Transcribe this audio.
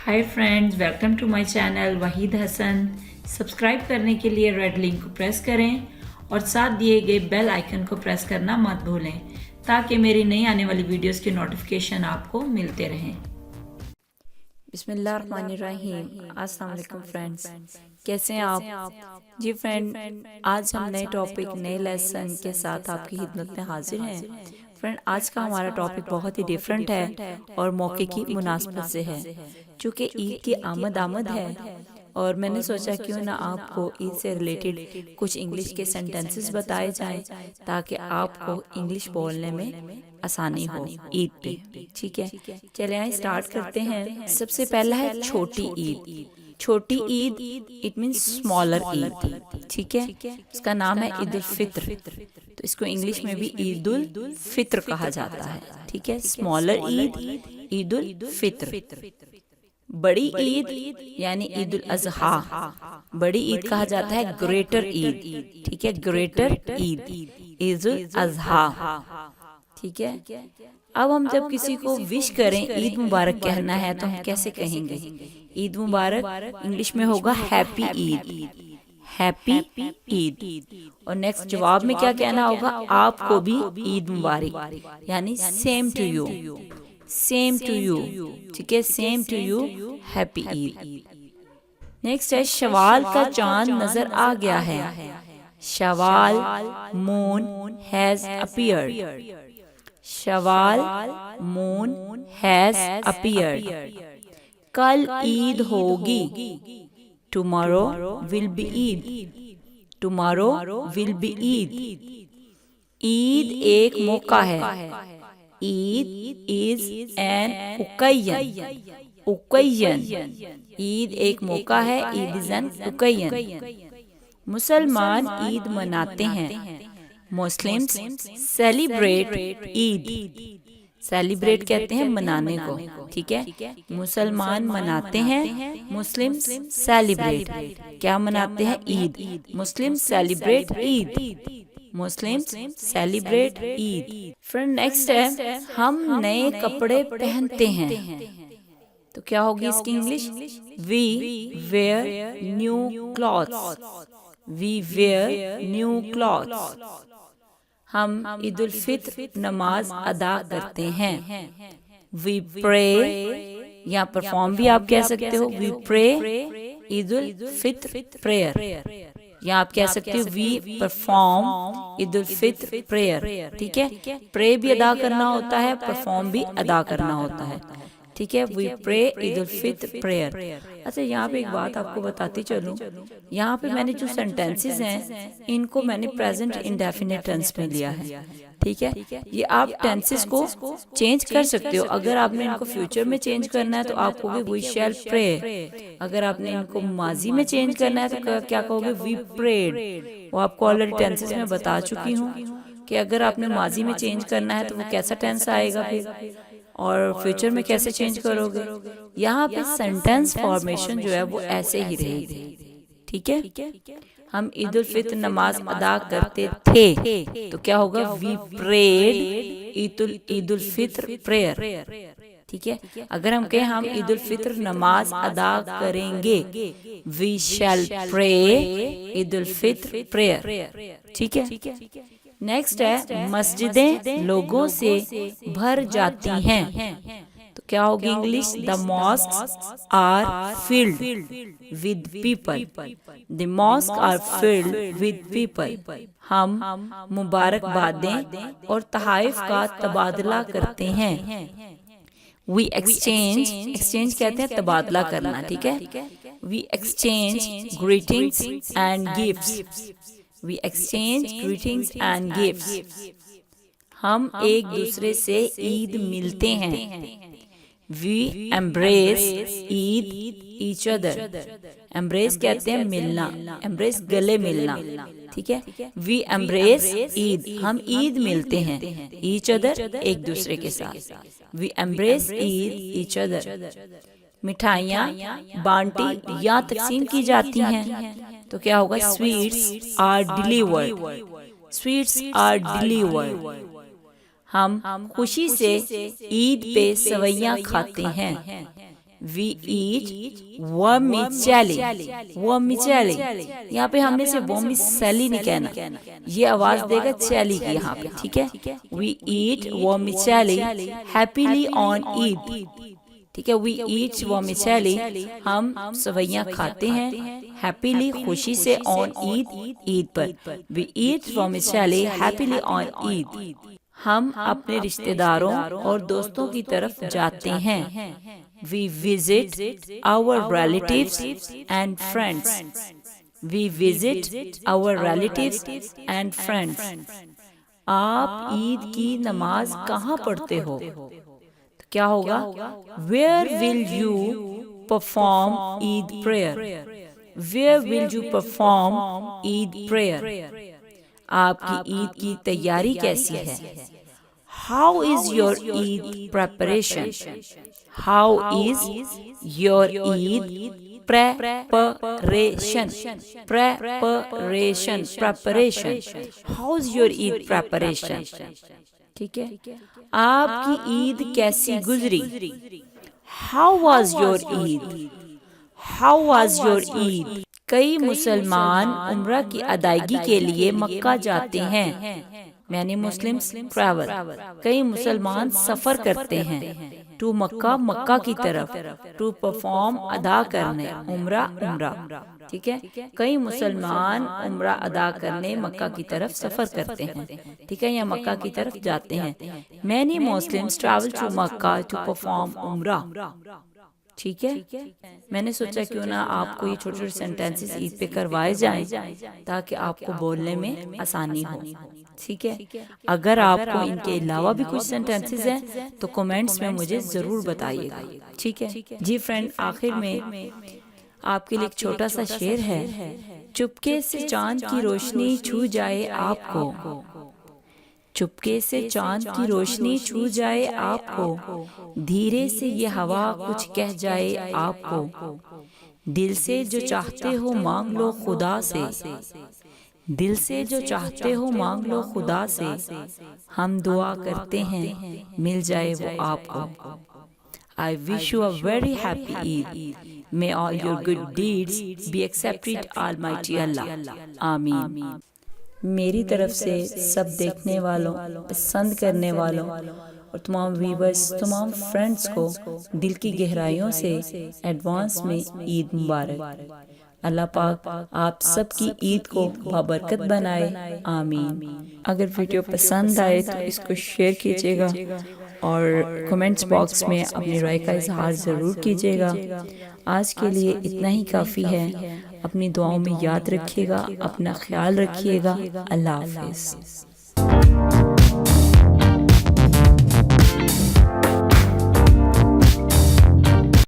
Hi friends, welcome to my channel Waheed Hasan. Subscribe करने के लिए रेड लिंक को प्रेस करें और साथ दिए गए बेल आइकन को प्रेस करना मत भूलें ताकि मेरी नई आने वाली वीडियोस की नोटिफिकेशन आपको मिलते रहें। बिस्मिल्लाहिर्रहमानिर्रहीम। अस्सलाम वालेकुम फ्रेंड्स, कैसे हैं आप? जी फ्रेंड, आज हम नए टॉपिक नए लेसन के साथ आपकी खिदमत में हाजिर हैं। फ्रेंड, आज का हमारा टॉपिक बहुत ही डिफरेंट है और मौके की मुनासबत से है, चूँकि ईद की आमद आमद है और मैंने सोचा क्यों ना आपको ईद से रिलेटेड कुछ इंग्लिश के सेंटेंसेस बताए जाएं ताकि आपको इंग्लिश बोलने में आसानी हो ईद पे। ठीक है, चले आए स्टार्ट करते हैं। सबसे पहला है छोटी ईद। छोटी Eid it means smaller Eid. ठीक है, उसका नाम है ईद उल फित्र, तो इसको इंग्लिश में भी ईद उल फित्र कहा जाता है। ठीक है, स्मॉलर ईद ईद उल फित्र। बड़ी ईद यानी ईद उल अजहा, बड़ी ईद कहा जाता है ग्रेटर ईद। ठीक है, ग्रेटर ईद ईद उल अजहा। ठीक है, अब हम जब किसी को विश करें, ईद मुबारक कहना है तो हम कैसे कहेंगे? ईद मुबारक इंग्लिश में होगा हैप्पी ईद, हैप्पी ईद। और नेक्स्ट जवाब में क्या कहना होगा? आपको भी ईद मुबारक, यानी same to you, same to you. ठीक है, same to you, happy Eid. Next है शवाल का चांद नजर आ गया है। Shawwal moon has appeared. Shawwal moon has appeared. कल ईद होगी, tomorrow will be Eid, tomorrow will be Eid. Eid एक मौका है, Eid is an occasion, occasion. Eid एक मौका है, ईद इज एन ओकेजन। मुसलमान ईद मनाते हैं, मुस्लिम्स सेलिब्रेट ईद। सेलिब्रेट कहते हैं मनाने को। ठीक है, मुसलमान मनाते हैं, मुस्लिम्स सेलिब्रेट क्या मनाते हैं? Eid. Muslim celebrate Eid, Muslims celebrate Eid. Friend, next है हम नए कपड़े पहनते हैं, तो क्या होगी इसकी English? We wear new clothes, we wear new clothes. हम ईद उल फित्र नमाज अदा करते हैं, वी प्रे, या परफॉर्म भी आप कह सकते हो, we pray Eid ul Fitr prayer, या आप कह सकते हो we perform Eid ul Fitr prayer. ठीक है, प्रे भी अदा करना होता है, परफॉर्म भी अदा करना होता है। ठीक है, we pray Eid ul Fitr prayer. अच्छा, यहाँ पे एक बात आपको बताती चलूँ, यहाँ पे मैंने जो सेंटेंसेस हैं इनको मैंने प्रेजेंट इंडेफिनिट टेंस में लिया है। ठीक है, ये आप टेंसेस को चेंज कर सकते हो। अगर आपने इनको फ्यूचर में चेंज करना है तो आप कहोगे वी शैल प्रे। अगर आपने इनको माजी में चेंज करना है तो क्या कहोगे? We prayed. वो आपको ऑलरेडी टेंसेस में बता चुकी हूँ कि अगर आपने माजी में चेंज करना है तो वो कैसा टेंस आएगा फिर, और फ्यूचर में कैसे चेंज करोगे। यहाँ पे सेंटेंस फॉर्मेशन जो है वो ऐसे ही रहेगी। ठीक है, हम ईद उल फित्र नमाज अदा करते थे, तो क्या होगा? We prayed Eid ul Fitr prayer. ठीक है, अगर हम कहें हम ईद उल फित्र नमाज अदा करेंगे, we shall pray Eid ul Fitr prayer. ठीक है, नेक्स्ट है मस्जिदें लोगों से भर जाती हैं, तो क्या होगी English? The mosques are filled with people, the mosque are filled with people. हम मुबारकबादें और तहाइफ का तबादला करते हैं, वी एक्सचेंज, एक्सचेंज कहते हैं तबादला करना। ठीक है, we exchange greetings and gifts, we exchange greetings and gifts. हम एक दूसरे से ईद मिलते हैं, we embrace Eid each other. Embrace कहते हैं मिलना, एम्ब्रेस गले मिलना। ठीक है, वी एम्ब्रेस ईद, हम ईद मिलते हैं, ईच अदर एक दूसरे के साथ, we embrace Eid each other. मिठाइयाँ बांटी या तकसीम की जाती हैं, तो क्या होगा? Sweets are delivered, sweets are delivered. हम खुशी से ईद पे सवैयाँ खाते हैं, वी ईट वर्मिसेली। वर्मिसेली, यहाँ पे हमने से वर्मिसेली नहीं कहना, ये आवाज देगा चैली की यहाँ पे, ठीक है। We eat vermicelli happily on Eid, ठीक है। वी ईट वर्मिसेली, हम सवैयाँ खाते हैं, हैप्पीली खुशी से, ऑन ईद, ईद पर। We eat vermicelli happily on Eid, हम अपने रिश्तेदारों और दोस्तों की तरफ जाते हैं। We visit our relatives and friends. We visit our relatives and friends. आप ईद की नमाज कहाँ पढ़ते हो? तो क्या होगा? Where will you perform Eid prayer? Where will you perform Eid prayer? आपकी ईद की तैयारी कैसी है? How is your Eid preparation? How is your Eid preparation? preparation, preparation. How is your Eid preparation? ठीक है। आपकी ईद कैसी गुजरी? How was your Eid? How was your Eid? कई मुसलमान उम्रा की अदायगी के लिए मक्का जाते हैं। मैनी मुस्लिम्स ट्रैवल, कई मुसलमान सफर करते हैं टू मक्का, मक्का की तरफ, टू परफॉर्म अदा करने, उम्रा, उम्रा, ठीक है। कई मुसलमान उम्रा अदा करने मक्का की तरफ सफर करते हैं, ठीक है, या मक्का की तरफ जाते हैं। Many Muslims travel to Mecca to perform umrah, ठीक है। मैंने सोचा क्यों ना आपको ये छोटे छोटे सेंटेंसेस ईद पे करवाए जाएं ताकि आपको बोलने में आसानी हो, ठीक है। अगर आपको इनके अलावा भी कुछ सेंटेंसेस हैं तो कमेंट्स में मुझे ज़रूर बताइएगा, ठीक है जी फ्रेंड। आखिर में आपके लिए एक छोटा सा शेर है। चुपके से चांद की रोशनी छू जाए आपको, चुपके से चांद की रोशनी छू जाए आपको, धीरे से ये हवा कुछ कह जाए आपको, दिल से जो चाहते हो मांग लो खुदा से, दिल से जो चाहते हो मांग लो खुदा से, हम दुआ करते हैं मिल जाए वो आपको। I wish you a very happy Eid. May all your good deeds be accepted, Almighty Allah. आमीन। मेरी तरफ से सब देखने वालों, पसंद करने वालों और तमाम व्यूवर्स, तमाम फ्रेंड्स को दिल की गहराइयों से एडवांस में ईद मुबारक। अल्लाह पाक आप सबकी ईद को बाबरकत बनाए, आमीन। अगर वीडियो पसंद आए तो इसको शेयर कीजिएगा और कमेंट्स बॉक्स में अपनी राय का इजहार ज़रूर कीजिएगा। आज के लिए इतना ही काफ़ी है। अपनी दुआओं में याद रखिएगा, अपना ख्याल रखिएगा। अल्लाह हाफ़िज़।